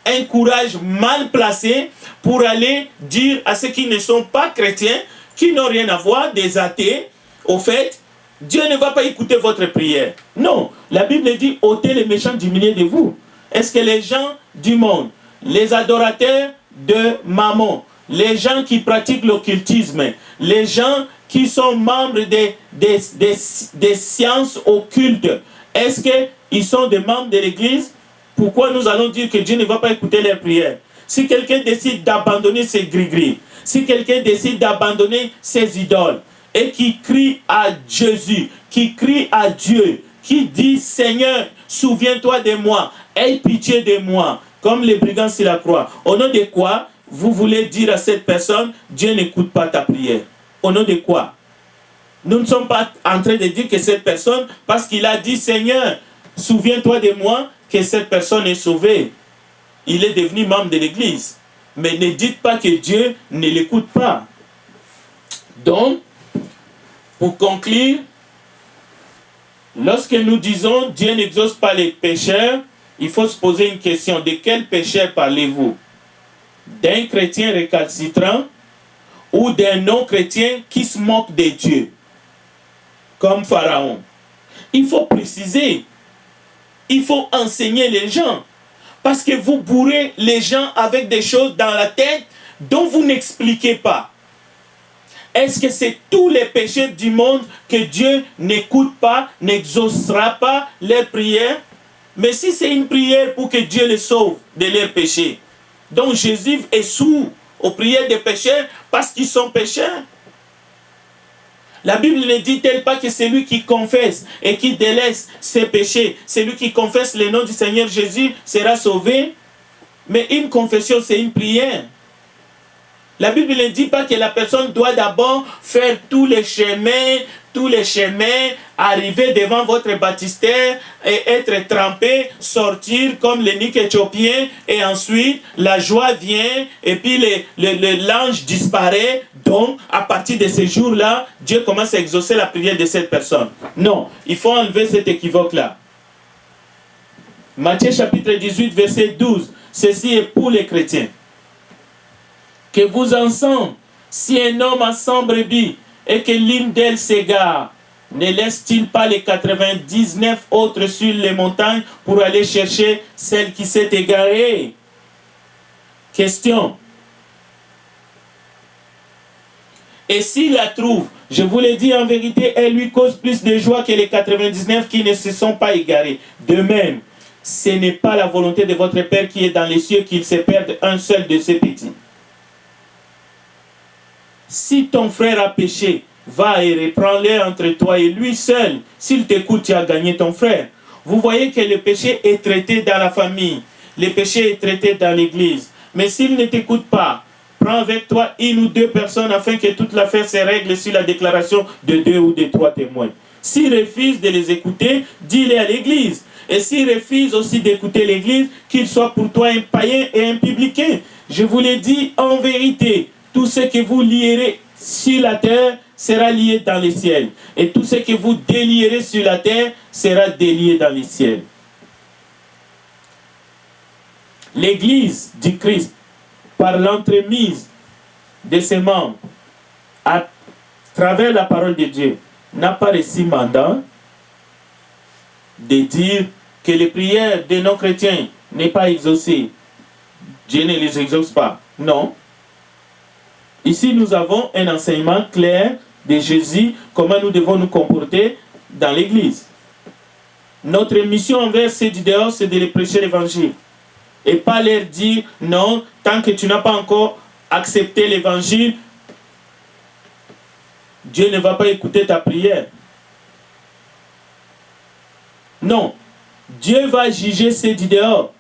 un courage mal placé pour aller dire à ceux qui ne sont pas chrétiens, qui n'ont rien à voir, des athées, au fait, Dieu ne va pas écouter votre prière. Non, la Bible dit, ôtez les méchants du milieu de vous. Est-ce que les gens du monde, les adorateurs de Mammon, les gens qui pratiquent l'occultisme, les gens qui sont membres des sciences occultes, est-ce qu'ils sont des membres de l'Église? Pourquoi nous allons dire que Dieu ne va pas écouter leurs prières? Si quelqu'un décide d'abandonner ses gris-gris, si quelqu'un décide d'abandonner ses idoles, et qui crie à Jésus, qui crie à Dieu, qui dit, Seigneur, souviens-toi de moi, aie pitié de moi, comme les brigands sur la croix. Au nom de quoi vous voulez dire à cette personne, Dieu n'écoute pas ta prière? Au nom de quoi? Nous ne sommes pas en train de dire que cette personne, parce qu'il a dit, Seigneur, souviens-toi de moi, que cette personne est sauvée. Il est devenu membre de l'Église. Mais ne dites pas que Dieu ne l'écoute pas. Donc, pour conclure, lorsque nous disons Dieu n'exauce pas les pécheurs, il faut se poser une question. De quel pécheur parlez-vous? D'un chrétien récalcitrant ou d'un non-chrétien qui se moque de Dieu, comme Pharaon? Il faut préciser. Il faut enseigner les gens. Parce que vous bourrez les gens avec des choses dans la tête dont vous n'expliquez pas. Est-ce que c'est tous les péchés du monde que Dieu n'écoute pas, n'exaucera pas leurs prières? Mais si c'est une prière pour que Dieu les sauve de leurs péchés, donc Jésus est sourd aux prières des pécheurs parce qu'ils sont pécheurs. La Bible ne dit-elle pas que celui qui confesse et qui délaisse ses péchés, celui qui confesse le nom du Seigneur Jésus sera sauvé? Mais une confession, c'est une prière. La Bible ne dit pas que la personne doit d'abord faire tous les chemins, arriver devant votre baptistère et être trempé, sortir comme l'eunuque éthiopien, et ensuite la joie vient et puis l'ange disparaît. Donc, à partir de ce jour-là, Dieu commence à exaucer la prière de cette personne. Non, il faut enlever cet équivoque-là. Matthieu chapitre 18, verset 12. Ceci est pour les chrétiens. Que vous ensemble, si un homme a 100 brebis et que l'une d'elles s'égare, ne laisse-t-il pas les 99 autres sur les montagnes pour aller chercher celle qui s'est égarée? Question. Et s'il la trouve, je vous l'ai dit en vérité, elle lui cause plus de joie que les 99 qui ne se sont pas égarés. De même, ce n'est pas la volonté de votre Père qui est dans les cieux qu'il se perde un seul de ses petits. Si ton frère a péché, va et reprends-le entre toi et lui seul. S'il t'écoute, tu as gagné ton frère. Vous voyez que le péché est traité dans la famille. Le péché est traité dans l'église. Mais s'il ne t'écoute pas, prends avec toi une ou deux personnes afin que toute l'affaire se règle sur la déclaration de 2 ou de 3 témoins. S'il refuse de les écouter, dis-le à l'église. Et s'il refuse aussi d'écouter l'église, qu'il soit pour toi un païen et un publicain. Je vous l'ai dit en vérité. Tout ce que vous lierez sur la terre sera lié dans les ciels. Et tout ce que vous délierez sur la terre sera délié dans les ciels. L'Église du Christ, par l'entremise de ses membres, à travers la parole de Dieu, n'a pas reçu mandat de dire que les prières des non-chrétiens n'est pas exaucées. Dieu ne les exauce pas. Non. Ici, nous avons un enseignement clair de Jésus, comment nous devons nous comporter dans l'Église. Notre mission envers ceux du dehors, c'est de les prêcher l'Évangile. Et pas leur dire, non, tant que tu n'as pas encore accepté l'Évangile, Dieu ne va pas écouter ta prière. Non, Dieu va juger ceux du dehors.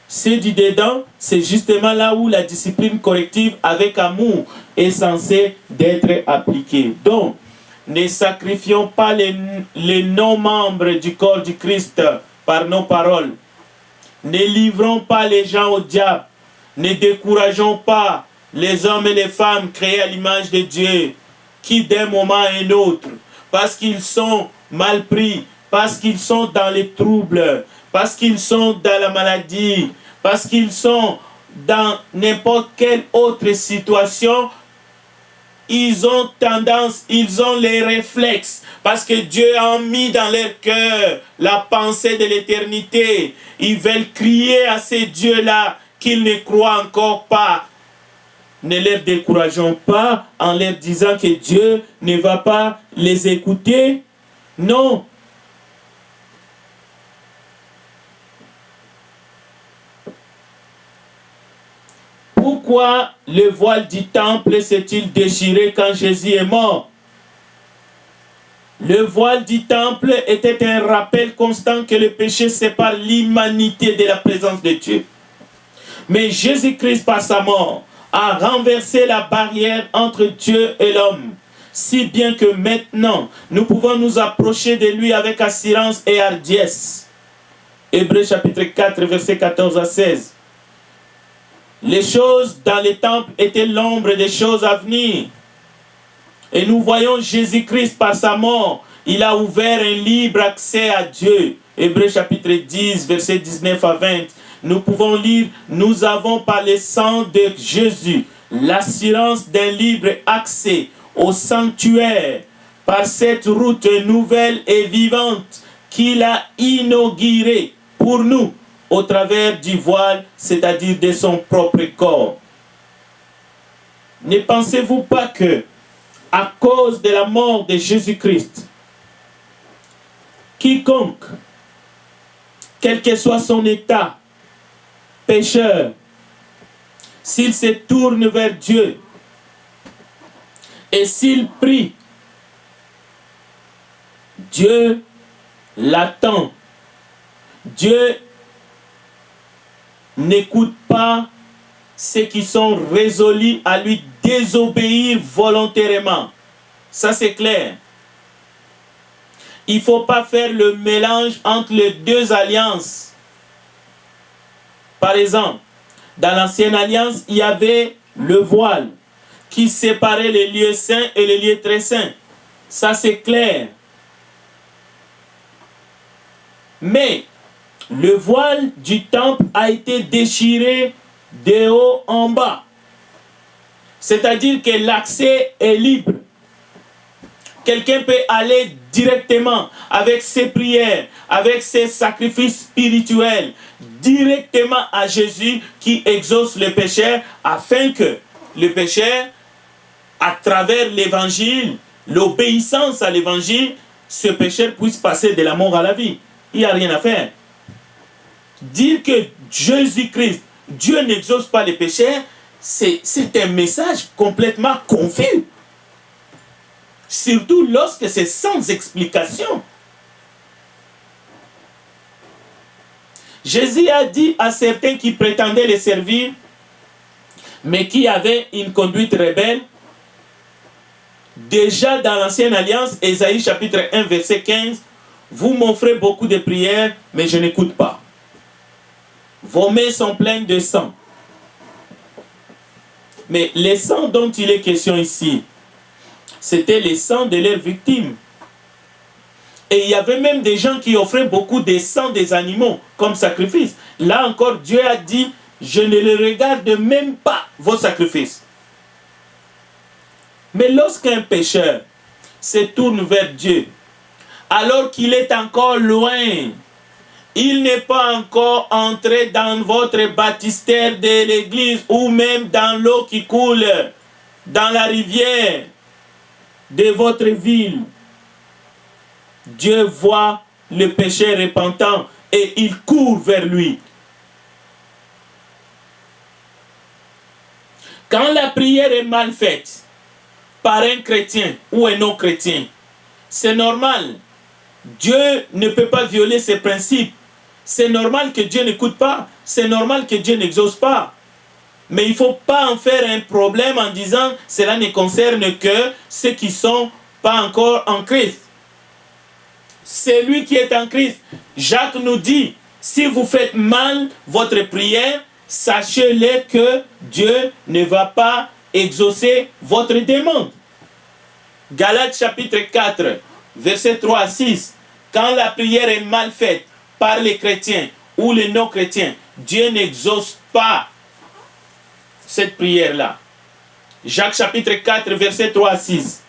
Ceux du dedans, c'est justement là où la discipline corrective avec amour est censée d'être appliquée. Donc, ne sacrifions pas les non-membres du corps du Christ par nos paroles. Ne livrons pas les gens au diable. Ne décourageons pas les hommes et les femmes créés à l'image de Dieu, qui d'un moment à un autre, parce qu'ils sont mal pris, parce qu'ils sont dans les troubles, parce qu'ils sont dans la maladie, parce qu'ils sont dans n'importe quelle autre situation, ils ont tendance, ils ont les réflexes, parce que Dieu a mis dans leur cœur la pensée de l'éternité. Ils veulent crier à ces dieux-là qu'ils ne croient encore pas. Ne les décourageons pas en leur disant que Dieu ne va pas les écouter. Non. Pourquoi le voile du temple s'est-il déchiré quand Jésus est mort? Le voile du temple était un rappel constant que le péché sépare l'humanité de la présence de Dieu. Mais Jésus-Christ, par sa mort, a renversé la barrière entre Dieu et l'homme, si bien que maintenant, nous pouvons nous approcher de lui avec assurance et hardiesse. Hébreux chapitre 4, versets 14 à 16. Les choses dans les temples étaient l'ombre des choses à venir. Et nous voyons Jésus-Christ par sa mort. Il a ouvert un libre accès à Dieu. Hébreux chapitre 10, versets 19 à 20. Nous pouvons lire, nous avons par le sang de Jésus l'assurance d'un libre accès au sanctuaire par cette route nouvelle et vivante qu'il a inaugurée pour nous au travers du voile, c'est-à-dire de son propre corps. Ne pensez-vous pas que, à cause de la mort de Jésus-Christ, quiconque, quel que soit son état, pécheur, s'il se tourne vers Dieu et s'il prie, Dieu l'attend. Dieu n'écoute pas ceux qui sont résolus à lui désobéir volontairement. Ça, c'est clair. Il ne faut pas faire le mélange entre les deux alliances. Par exemple, dans l'ancienne alliance, il y avait le voile qui séparait les lieux saints et les lieux très saints. Ça, c'est clair. Mais le voile du temple a été déchiré de haut en bas. C'est-à-dire que l'accès est libre. Quelqu'un peut aller directement avec ses prières, avec ses sacrifices spirituels, directement à Jésus qui exauce le pécheur, afin que le pécheur, à travers l'évangile, l'obéissance à l'évangile, ce pécheur puisse passer de la mort à la vie. Il n'y a rien à faire. Dire que Jésus-Christ, Dieu n'exauce pas les pécheurs, c'est un message complètement confus. Surtout lorsque c'est sans explication. Jésus a dit à certains qui prétendaient les servir, mais qui avaient une conduite rebelle, déjà dans l'ancienne alliance, Ésaïe chapitre 1, verset 15, vous m'offrez beaucoup de prières, mais je n'écoute pas. Vos mains sont pleines de sang. Mais les sangs dont il est question ici, c'était les sangs de leurs victimes. Et il y avait même des gens qui offraient beaucoup de sang des animaux comme sacrifice. Là encore, Dieu a dit, je ne les regarde même pas, vos sacrifices. Mais lorsqu'un pécheur se tourne vers Dieu, alors qu'il est encore loin, il n'est pas encore entré dans votre baptistère de l'église ou même dans l'eau qui coule dans la rivière de votre ville, Dieu voit le péché repentant et il court vers lui. Quand la prière est mal faite par un chrétien ou un non-chrétien, c'est normal. Dieu ne peut pas violer ses principes. C'est normal que Dieu n'écoute pas. C'est normal que Dieu n'exauce pas. Mais il ne faut pas en faire un problème en disant cela ne concerne que ceux qui ne sont pas encore en Christ. C'est lui qui est en Christ. Jacques nous dit, si vous faites mal votre prière, sachez-le que Dieu ne va pas exaucer votre demande. Galates chapitre 4, versets 3 à 6. Quand la prière est mal faite par les chrétiens ou les non-chrétiens, Dieu n'exauce pas cette prière-là. Jacques chapitre 4, verset 3 à 6.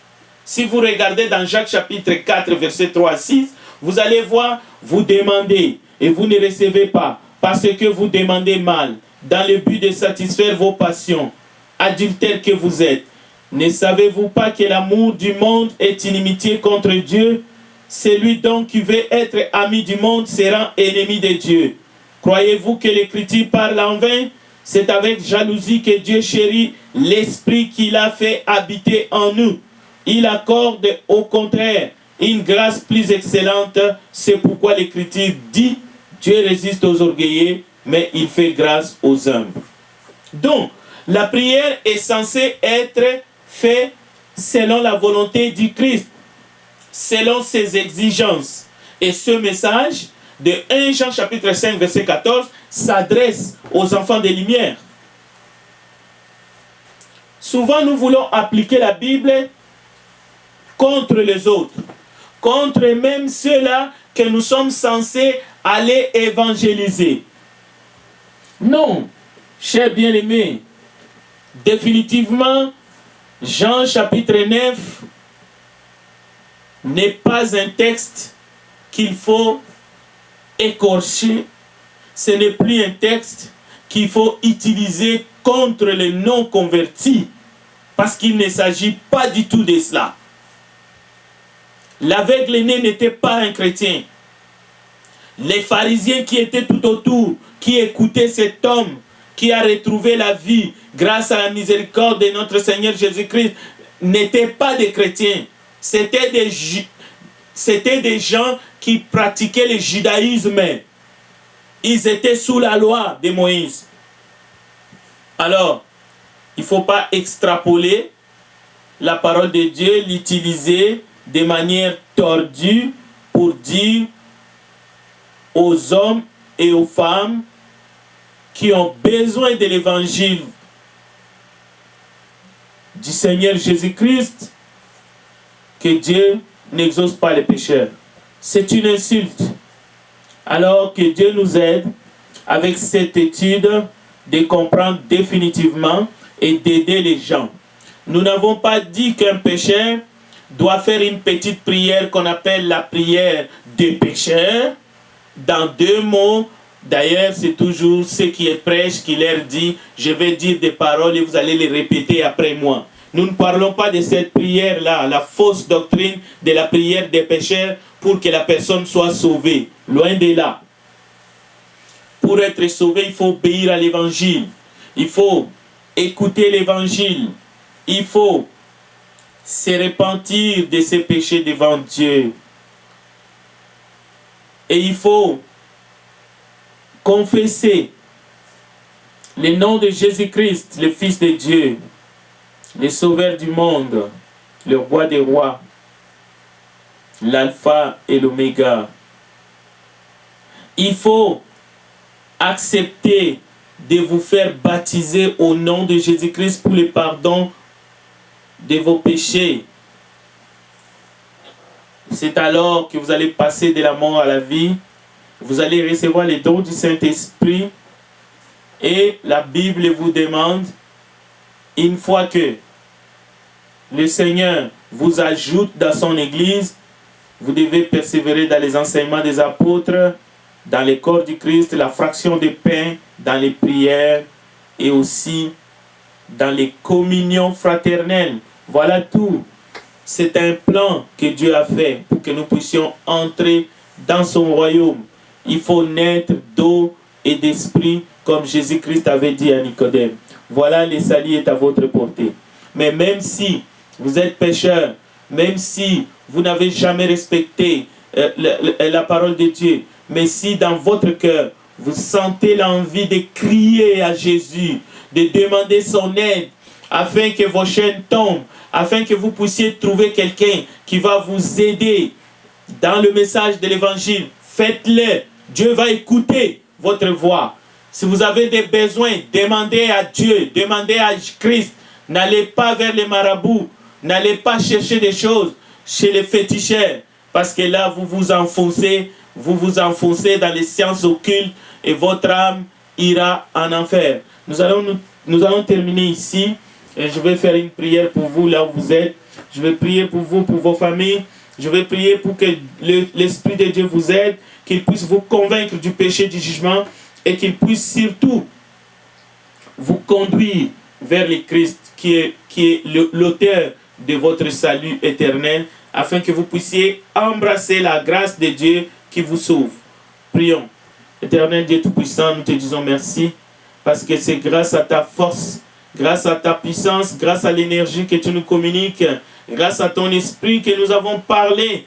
Si vous regardez dans Jacques chapitre 4, verset 3 à 6, vous allez voir, vous demandez et vous ne recevez pas parce que vous demandez mal, dans le but de satisfaire vos passions, adultères que vous êtes. Ne savez-vous pas que l'amour du monde est inimitié contre Dieu? Celui donc qui veut être ami du monde sera ennemi de Dieu. Croyez-vous que l'Écriture parle en vain? C'est avec jalousie que Dieu chérit l'Esprit qu'il a fait habiter en nous. Il accorde au contraire une grâce plus excellente. C'est pourquoi l'Écriture dit, Dieu résiste aux orgueilleux, mais il fait grâce aux humbles. Donc, la prière est censée être faite selon la volonté du Christ, selon ses exigences. Et ce message de 1 Jean chapitre 5 verset 14 s'adresse aux enfants des Lumières. Souvent nous voulons appliquer la Bible contre les autres, contre même ceux-là que nous sommes censés aller évangéliser. Non, chers bien-aimés, définitivement, Jean chapitre 9 n'est pas un texte qu'il faut écorcher. Ce n'est plus un texte qu'il faut utiliser contre les non-convertis, parce qu'il ne s'agit pas du tout de cela. L'aveugle-né n'était pas un chrétien. Les pharisiens qui étaient tout autour, qui écoutaient cet homme qui a retrouvé la vie grâce à la miséricorde de notre Seigneur Jésus-Christ, n'étaient pas des chrétiens. C'était des gens qui pratiquaient le judaïsme. Ils étaient sous la loi de Moïse. Alors, il ne faut pas extrapoler la parole de Dieu, l'utiliser de manière tordue pour dire aux hommes et aux femmes qui ont besoin de l'évangile du Seigneur Jésus-Christ que Dieu n'exauce pas les pécheurs. C'est une insulte. Alors que Dieu nous aide avec cette étude de comprendre définitivement et d'aider les gens. Nous n'avons pas dit qu'un pécheur doit faire une petite prière qu'on appelle la prière des pécheurs. Dans 2 mots, d'ailleurs, c'est toujours ceux qui prêchent qui leur dit « Je vais dire des paroles et vous allez les répéter après moi ». Nous ne parlons pas de cette prière-là, la fausse doctrine de la prière des pécheurs pour que la personne soit sauvée. Loin de là. Pour être sauvé, il faut obéir à l'évangile. Il faut écouter l'évangile. Il faut se repentir de ses péchés devant Dieu. Et il faut confesser le nom de Jésus-Christ, le Fils de Dieu, le Sauveur du monde, le Roi des rois, l'Alpha et l'Oméga. Il faut accepter de vous faire baptiser au nom de Jésus-Christ pour le pardon de vos péchés. C'est alors que vous allez passer de la mort à la vie. Vous allez recevoir les dons du Saint-Esprit. Et la Bible vous demande, une fois que le Seigneur vous ajoute dans son Église. Vous devez persévérer dans les enseignements des apôtres, dans les corps du Christ, la fraction des pains, dans les prières et aussi dans les communions fraternelles. Voilà tout. C'est un plan que Dieu a fait pour que nous puissions entrer dans son royaume. Il faut naître d'eau et d'esprit, comme Jésus-Christ avait dit à Nicodème. Voilà, le salut est à votre portée. Mais même si vous êtes pécheur, même si vous n'avez jamais respecté la parole de Dieu, mais si dans votre cœur, vous sentez l'envie de crier à Jésus, de demander son aide, afin que vos chaînes tombent, afin que vous puissiez trouver quelqu'un qui va vous aider dans le message de l'évangile, faites-le. Dieu va écouter votre voix. Si vous avez des besoins, demandez à Dieu, demandez à Christ. N'allez pas vers les marabouts, n'allez pas chercher des choses chez les féticheurs, parce que là, vous vous enfoncez dans les sciences occultes et votre âme ira en enfer. Nous allons terminer ici et je vais faire une prière pour vous là où vous êtes. Je vais prier pour vous, pour vos familles. Je vais prier pour que l'Esprit de Dieu vous aide, qu'il puisse vous convaincre du péché, du jugement et qu'il puisse surtout vous conduire vers le Christ qui est l'auteur de votre salut éternel, afin que vous puissiez embrasser la grâce de Dieu qui vous sauve. Prions. Éternel Dieu Tout-Puissant, nous te disons merci, parce que c'est grâce à ta force, grâce à ta puissance, grâce à l'énergie que tu nous communiques, grâce à ton esprit que nous avons parlé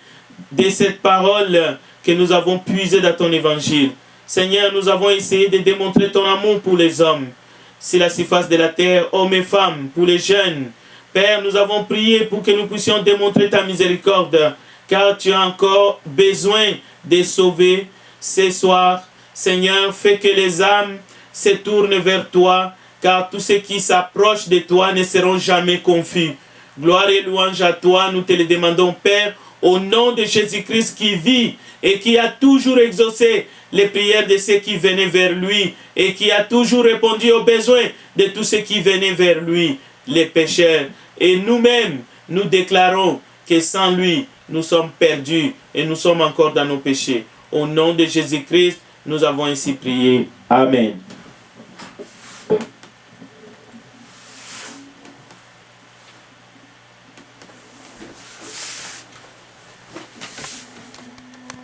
de cette parole que nous avons puisée dans ton évangile. Seigneur, nous avons essayé de démontrer ton amour pour les hommes, sur la surface de la terre, hommes et femmes, pour les jeunes. Père, nous avons prié pour que nous puissions démontrer ta miséricorde, car tu as encore besoin de sauver ce soir. Seigneur, fais que les âmes se tournent vers toi, car tous ceux qui s'approchent de toi ne seront jamais confus. Gloire et louange à toi, nous te le demandons, Père, au nom de Jésus-Christ qui vit et qui a toujours exaucé les prières de ceux qui venaient vers lui et qui a toujours répondu aux besoins de tous ceux qui venaient vers lui, les pécheurs. Et nous-mêmes, nous déclarons que sans lui, nous sommes perdus et nous sommes encore dans nos péchés. Au nom de Jésus-Christ, nous avons ainsi prié. Amen.